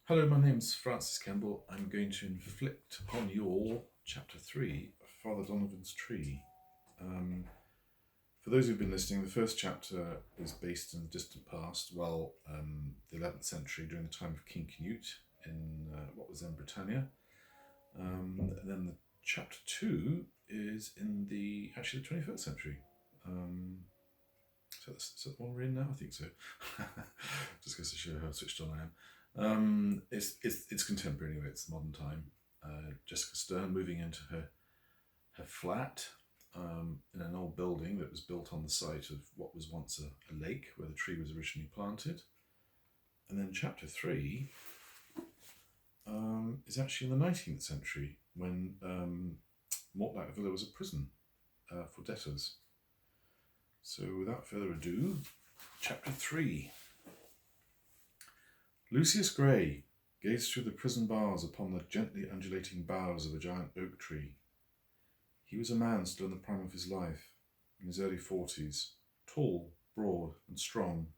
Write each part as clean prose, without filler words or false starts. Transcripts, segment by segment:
Hello, my name's Francis Campbell. I'm going to inflict upon you all Chapter 3 of Father Donovan's Tree. Um, for those who've been listening, the first chapter is based in the distant past, the 11th century, during the time of King Canute in what was then Britannia. And then the Chapter 2 is in the 21st century. Is that the one we're in now? I think so. Just goes to show how switched on I am. It's contemporary anyway. It's modern time. Jessica Stern moving into her flat in an old building that was built on the site of what was once a lake where the tree was originally planted. And then chapter 3 is actually in the 19th century when Mortlac Villa was a prison for debtors. So without further ado, chapter 3. Lucius Grey gazed through the prison bars upon the gently undulating boughs of a giant oak tree. He was a man still in the prime of his life, in his early 40s, tall, broad, and strong.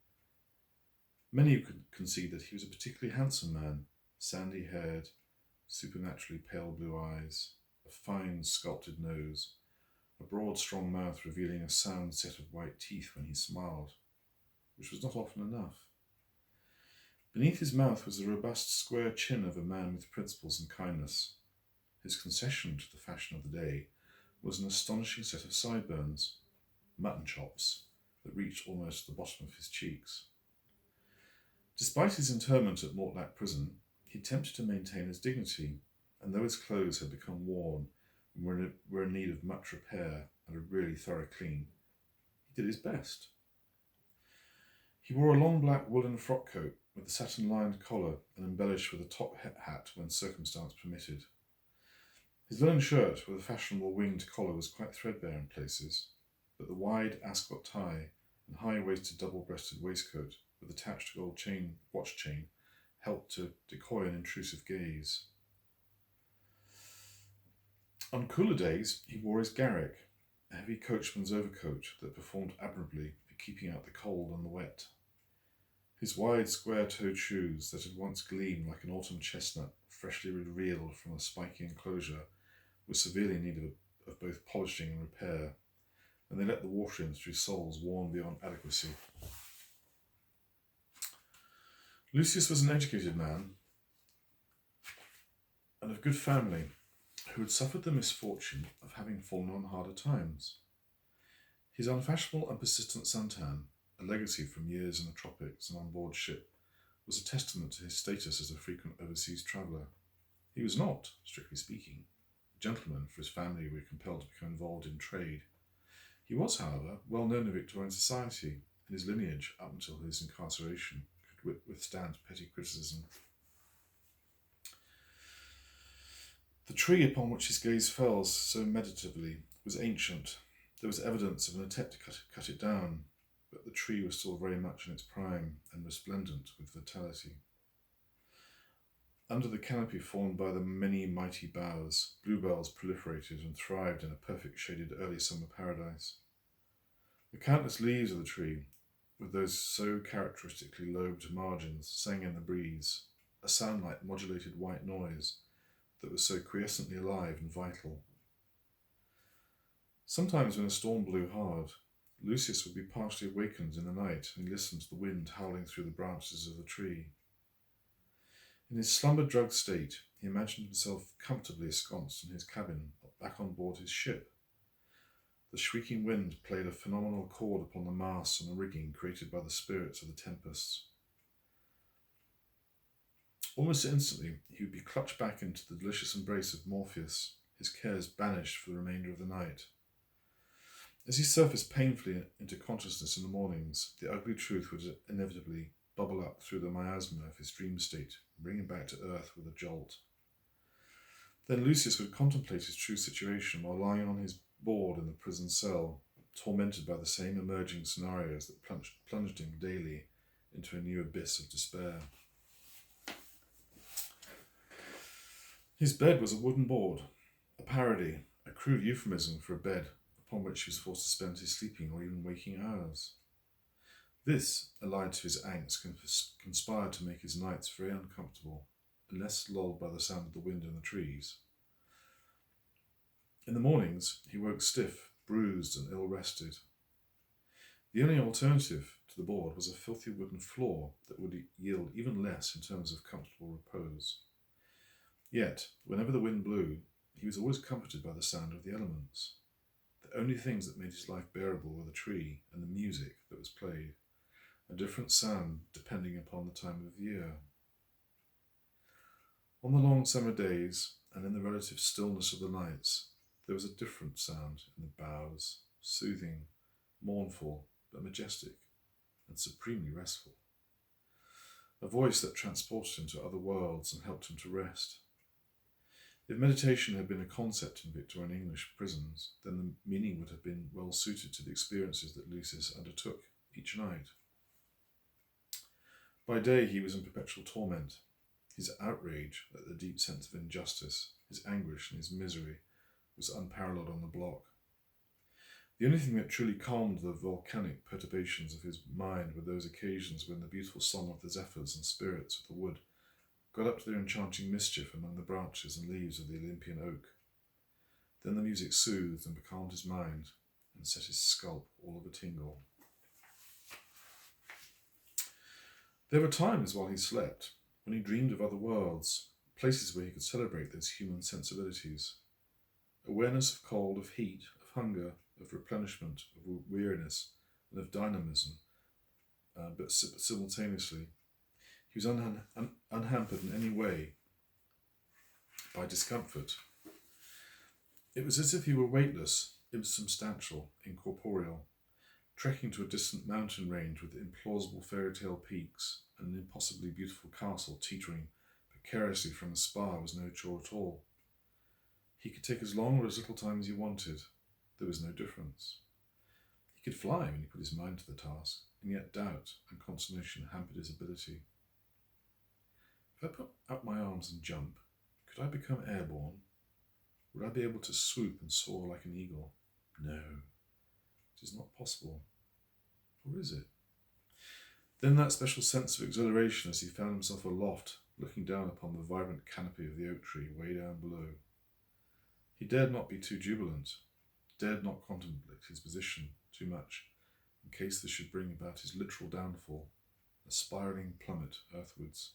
Many could concede that he was a particularly handsome man, sandy-haired, supernaturally pale blue eyes, a fine sculpted nose, a broad, strong mouth revealing a sound set of white teeth when he smiled, which was not often enough. Beneath his mouth was the robust, square chin of a man with principles and kindness. His concession to the fashion of the day was an astonishing set of sideburns, mutton chops, that reached almost to the bottom of his cheeks. Despite his interment at Mortlac prison, he attempted to maintain his dignity, and though his clothes had become worn and were in need of much repair and a really thorough clean, he did his best. He wore a long black woolen frock coat with a satin-lined collar and embellished with a top hat when circumstance permitted. His linen shirt with a fashionable winged collar was quite threadbare in places, but the wide ascot tie and high-waisted double-breasted waistcoat with attached gold watch chain helped to decoy an intrusive gaze. On cooler days, he wore his garrick, a heavy coachman's overcoat that performed admirably at keeping out the cold and the wet. His wide, square-toed shoes that had once gleamed like an autumn chestnut, freshly revealed from a spiky enclosure, were severely in need of both polishing and repair, and they let the water in through soles worn beyond adequacy. Lucius was an educated man and of good family, who had suffered the misfortune of having fallen on harder times. His unfashionable and persistent suntan, a legacy from years in the tropics and on board ship, was a testament to his status as a frequent overseas traveller. He was not, strictly speaking, a gentleman, for his family were compelled to become involved in trade. He was, however, well known in Victorian society, and his lineage, up until his incarceration, could withstand petty criticism. The tree upon which his gaze fell so meditatively was ancient. There was evidence of an attempt to cut it down, but the tree was still very much in its prime and resplendent with vitality. Under the canopy formed by the many mighty boughs, bluebells proliferated and thrived in a perfect shaded early summer paradise. The countless leaves of the tree, with those so characteristically lobed margins, sang in the breeze, a sound like modulated white noise that was so quiescently alive and vital. Sometimes when a storm blew hard, Lucius would be partially awakened in the night and he listened to the wind howling through the branches of the tree. In his slumber-drugged state, he imagined himself comfortably ensconced in his cabin, back on board his ship. The shrieking wind played a phenomenal chord upon the masts and the rigging created by the spirits of the tempests. Almost instantly, he would be clutched back into the delicious embrace of Morpheus, his cares banished for the remainder of the night. As he surfaced painfully into consciousness in the mornings, the ugly truth would inevitably bubble up through the miasma of his dream state and bring him back to earth with a jolt. Then Lucius would contemplate his true situation while lying on his board in the prison cell, tormented by the same emerging scenarios that plunged him daily into a new abyss of despair. His bed was a wooden board, a parody, a crude euphemism for a bed upon which he was forced to spend his sleeping or even waking hours. This, allied to his angst, conspired to make his nights very uncomfortable unless lulled by the sound of the wind in the trees. In the mornings, he woke stiff, bruised, and ill-rested. The only alternative to the board was a filthy wooden floor that would yield even less in terms of comfortable repose. Yet, whenever the wind blew, he was always comforted by the sound of the elements. The only things that made his life bearable were the tree and the music that was played, a different sound depending upon the time of year. On the long summer days, and in the relative stillness of the nights, there was a different sound in the boughs, soothing, mournful, but majestic, and supremely restful. A voice that transported him to other worlds and helped him to rest. If meditation had been a concept in Victorian English prisons, then the meaning would have been well suited to the experiences that Lucius undertook each night. By day he was in perpetual torment. His outrage at the deep sense of injustice, his anguish and his misery was unparalleled on the block. The only thing that truly calmed the volcanic perturbations of his mind were those occasions when the beautiful song of the zephyrs and spirits of the wood got up to their enchanting mischief among the branches and leaves of the Olympian oak. Then the music soothed and becalmed his mind and set his scalp all of a tingle. There were times while he slept when he dreamed of other worlds, places where he could celebrate those human sensibilities. Awareness of cold, of heat, of hunger, of replenishment, of weariness, and of dynamism, but simultaneously he was unhampered in any way by discomfort. It was as if he were weightless, insubstantial, incorporeal, trekking to a distant mountain range with implausible fairy tale peaks and an impossibly beautiful castle teetering precariously from a spar was no chore at all. He could take as long or as little time as he wanted. There was no difference. He could fly when he put his mind to the task, and yet doubt and consternation hampered his ability. If I put out my arms and jump, could I become airborne? Would I be able to swoop and soar like an eagle? No, it is not possible. Or is it? Then that special sense of exhilaration as he found himself aloft, looking down upon the vibrant canopy of the oak tree way down below. He dared not be too jubilant, dared not contemplate his position too much, in case this should bring about his literal downfall, a spiralling plummet earthwards.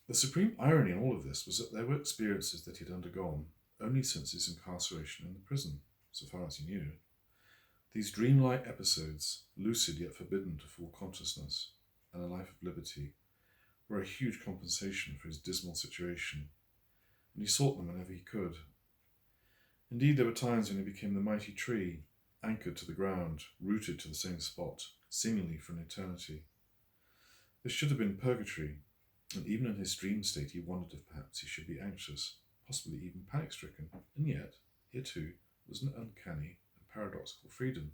The supreme irony in all of this was that there were experiences that he had undergone only since his incarceration in the prison, so far as he knew. These dreamlike episodes, lucid yet forbidden to full consciousness, and a life of liberty, were a huge compensation for his dismal situation, and he sought them whenever he could. Indeed, there were times when he became the mighty tree, anchored to the ground, rooted to the same spot, seemingly for an eternity. This should have been purgatory, and even in his dream state he wondered if perhaps he should be anxious, possibly even panic-stricken, and yet, here too, was an uncanny and paradoxical freedom.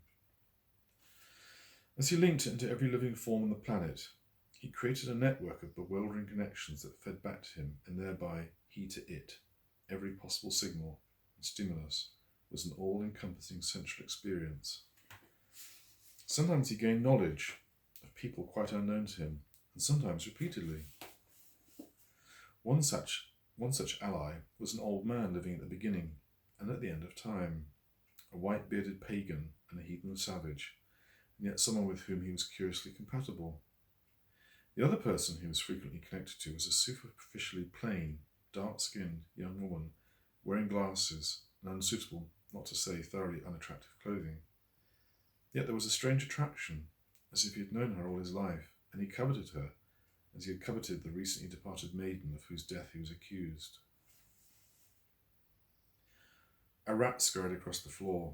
As he linked into every living form on the planet, he created a network of bewildering connections that fed back to him, and thereby he to it. Every possible signal and stimulus was an all-encompassing central experience. Sometimes he gained knowledge of people quite unknown to him, and sometimes repeatedly. One such ally was an old man living at the beginning and at the end of time, a white-bearded pagan and a heathen savage, and yet someone with whom he was curiously compatible. The other person he was frequently connected to was a superficially plain, dark-skinned young woman wearing glasses and unsuitable, not to say thoroughly unattractive clothing. Yet there was a strange attraction, as if he had known her all his life, and he coveted her, as he had coveted the recently departed maiden of whose death he was accused. A rat scurried across the floor.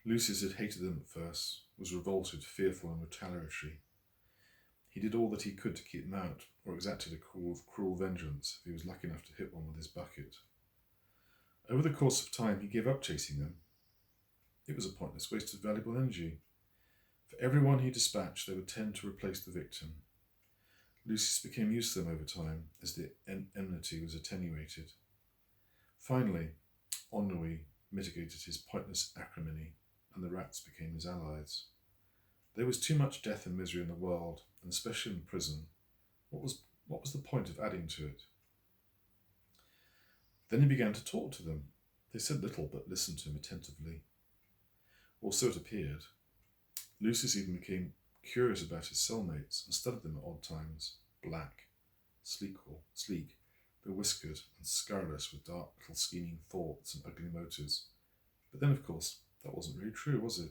Lucius had hated them at first, was revolted, fearful and retaliatory. He did all that he could to keep them out, or exacted a cruel vengeance if he was lucky enough to hit one with his bucket. Over the course of time he gave up chasing them. It was a pointless waste of valuable energy. For every one he dispatched there were 10 to replace the victim. Lucius became used to them over time, as the enmity was attenuated. Finally, ennui mitigated his pointless acrimony, and the rats became his allies. There was too much death and misery in the world, and especially in prison, What was the point of adding to it? Then he began to talk to them. They said little, but listened to him attentively. Or so it appeared. Lucius even became curious about his cellmates and studied them at odd times. Black, sleek, bewhiskered and scurrilous with dark little scheming thoughts and ugly motives. But then, of course, that wasn't really true, was it?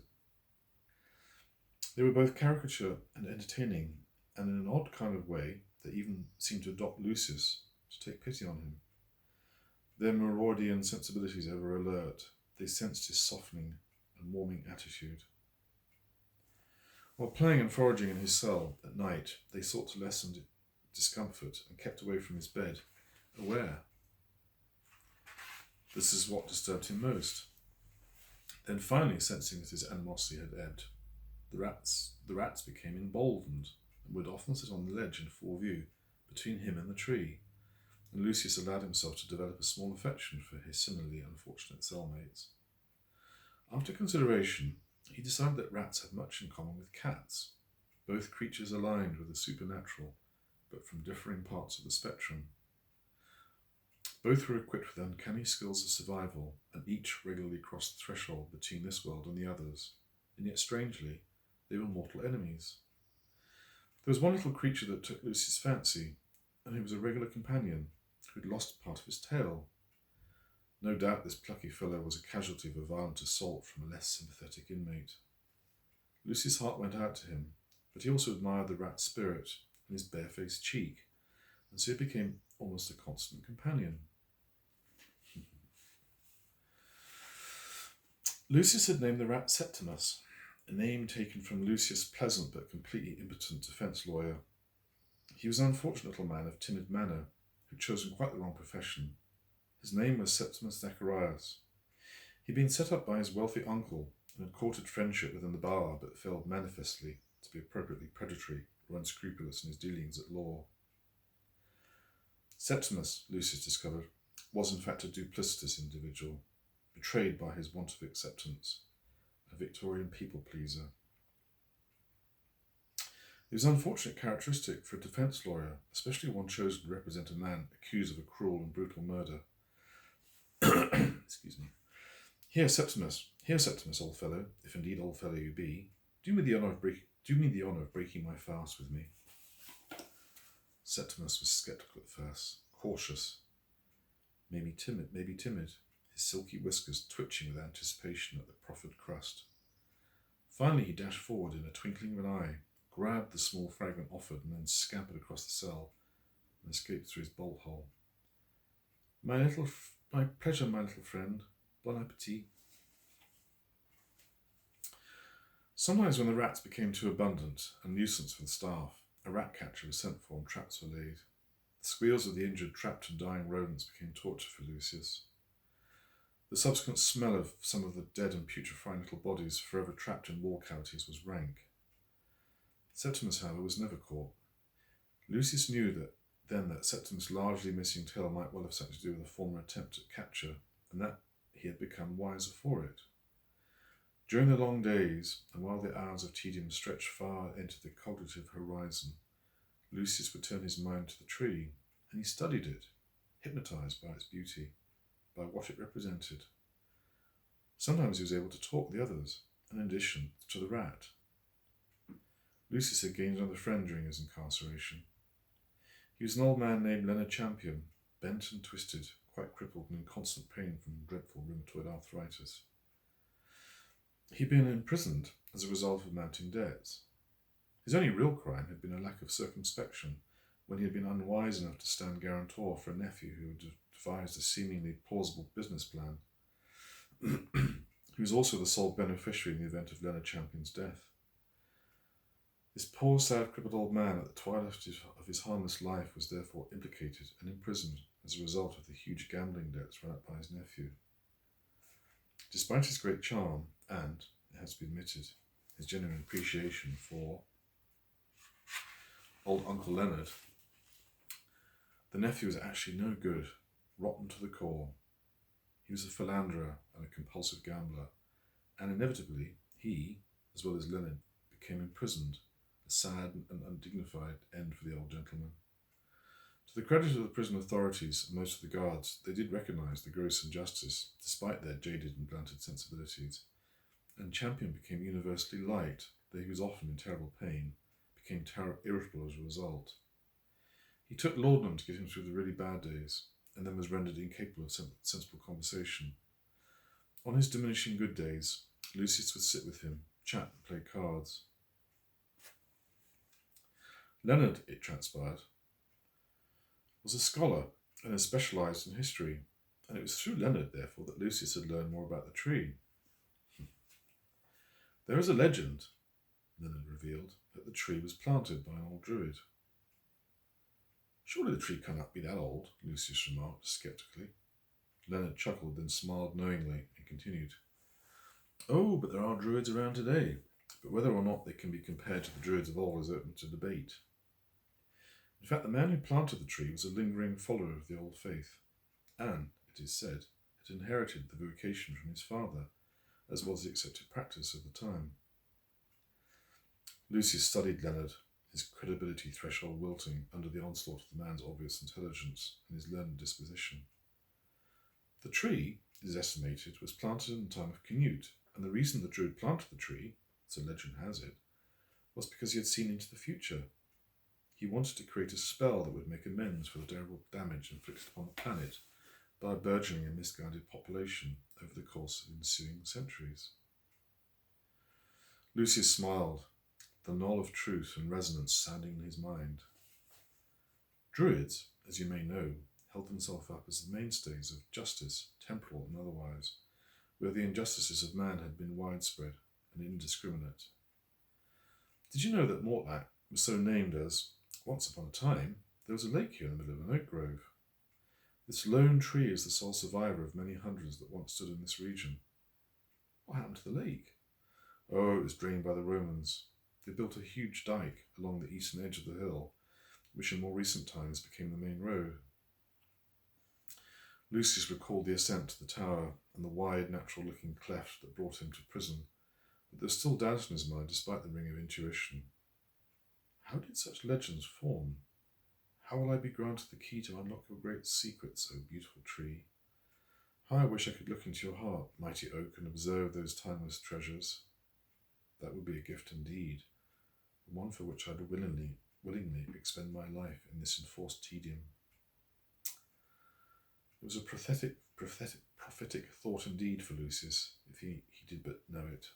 They were both caricature and entertaining, and in an odd kind of way, they even seemed to adopt Lucius, to take pity on him. Their Meraudian sensibilities ever alert, they sensed his softening and warming attitude. While playing and foraging in his cell at night, they sought to lessen discomfort and kept away from his bed, aware. This is what disturbed him most. Then finally, sensing that his animosity had ebbed, the rats became emboldened and would often sit on the ledge in full view between him and the tree, and Lucius allowed himself to develop a small affection for his similarly unfortunate cellmates. After consideration, he decided that rats had much in common with cats, both creatures aligned with the supernatural, but from differing parts of the spectrum. Both were equipped with uncanny skills of survival, and each regularly crossed the threshold between this world and the others, and yet strangely, they were mortal enemies. There was one little creature that took Lucy's fancy, and who was a regular companion, who had lost part of his tail. No doubt this plucky fellow was a casualty of a violent assault from a less sympathetic inmate. Lucy's heart went out to him, but he also admired the rat's spirit and his barefaced cheek, and so he became almost a constant companion. Lucius had named the rat Septimus, a name taken from Lucius' pleasant but completely impotent defence lawyer. He was an unfortunate little man of timid manner, who had chosen quite the wrong profession. His name was Septimus Zacharias. He had been set up by his wealthy uncle and had courted friendship within the bar, but failed manifestly to be appropriately predatory or unscrupulous in his dealings at law. Septimus, Lucius discovered, was in fact a duplicitous individual, betrayed by his want of acceptance, a Victorian people-pleaser. It was an unfortunate characteristic for a defence lawyer, especially one chosen to represent a man accused of a cruel and brutal murder. Excuse me. Here, Septimus, old fellow, if indeed old fellow you be, do me the honour of breaking my fast with me. Septimus was sceptical at first, cautious, maybe timid, his silky whiskers twitching with anticipation at the proffered crust. Finally he dashed forward in a twinkling of an eye, grabbed the small fragment offered, and then scampered across the cell and escaped through his bolt hole. My pleasure, my little friend. Bon appetit. Sometimes when the rats became too abundant, a nuisance for the staff, a rat catcher was sent for and traps were laid. The squeals of the injured, trapped and dying rodents became torture for Lucius. The subsequent smell of some of the dead and putrefying little bodies forever trapped in wall cavities was rank. Septimus, however, was never caught. Lucius knew that Septimus' largely missing tail might well have something to do with a former attempt at capture, and that he had become wiser for it. During the long days, and while the hours of tedium stretched far into the cognitive horizon, Lucius would turn his mind to the tree, and he studied it, hypnotized by its beauty, by what it represented. Sometimes he was able to talk the others, and in addition to the rat. Lucius had gained another friend during his incarceration. He was an old man named Leonard Champion, bent and twisted, quite crippled and in constant pain from dreadful rheumatoid arthritis. He had been imprisoned as a result of mounting debts. His only real crime had been a lack of circumspection when he had been unwise enough to stand guarantor for a nephew who had devised a seemingly plausible business plan. He was also the sole beneficiary in the event of Leonard Champion's death. This poor, sad, crippled old man at the twilight of his harmless life was therefore implicated and imprisoned as a result of the huge gambling debts run up by his nephew. Despite his great charm and, it has to be admitted, his genuine appreciation for old Uncle Leonard, the nephew was actually no good, rotten to the core. He was a philanderer and a compulsive gambler, and inevitably he, as well as Leonard, became imprisoned, a sad and undignified end for the old gentleman. To the credit of the prison authorities and most of the guards, they did recognise the gross injustice, despite their jaded and blunted sensibilities, and Champion became universally liked, though he was often in terrible pain, became irritable as a result. He took laudanum to get him through the really bad days, and then was rendered incapable of sensible conversation. On his diminishing good days, Lucius would sit with him, chat and play cards. Leonard, it transpired, was a scholar and had specialised in history, and it was through Leonard, therefore, that Lucius had learned more about the tree. There is a legend, Leonard revealed, that the tree was planted by an old druid. Surely the tree cannot be that old, Lucius remarked sceptically. Leonard chuckled, then smiled knowingly and continued. Oh, but there are druids around today, but whether or not they can be compared to the druids of old is open to debate. In fact, the man who planted the tree was a lingering follower of the old faith, and, it is said, had inherited the vocation from his father, as was the accepted practice of the time. Lucius studied Leonard, his credibility threshold wilting under the onslaught of the man's obvious intelligence and his learned disposition. The tree, it is estimated, was planted in the time of Canute, and the reason the druid planted the tree, so legend has it, was because he had seen into the future. He wanted to create a spell that would make amends for the terrible damage inflicted upon the planet by a burgeoning and misguided population over the course of ensuing centuries. Lucius smiled, the knoll of truth and resonance sounding in his mind. Druids, as you may know, held themselves up as the mainstays of justice, temporal and otherwise, where the injustices of man had been widespread and indiscriminate. Did you know that Mortlac was so named as, once upon a time, there was a lake here in the middle of an oak grove? This lone tree is the sole survivor of many hundreds that once stood in this region. What happened to the lake? Oh, it was drained by the Romans. They built a huge dike along the eastern edge of the hill, which in more recent times became the main road. Lucius recalled the ascent to the tower and the wide, natural-looking cleft that brought him to prison, but there was still doubt in his mind despite the ring of intuition. How did such legends form? How will I be granted the key to unlock your great secrets, O beautiful tree? How I wish I could look into your heart, mighty oak, and observe those timeless treasures. That would be a gift indeed, one for which I'd willingly expend my life in this enforced tedium. It was a prophetic thought indeed for Lucius, if he did but know it.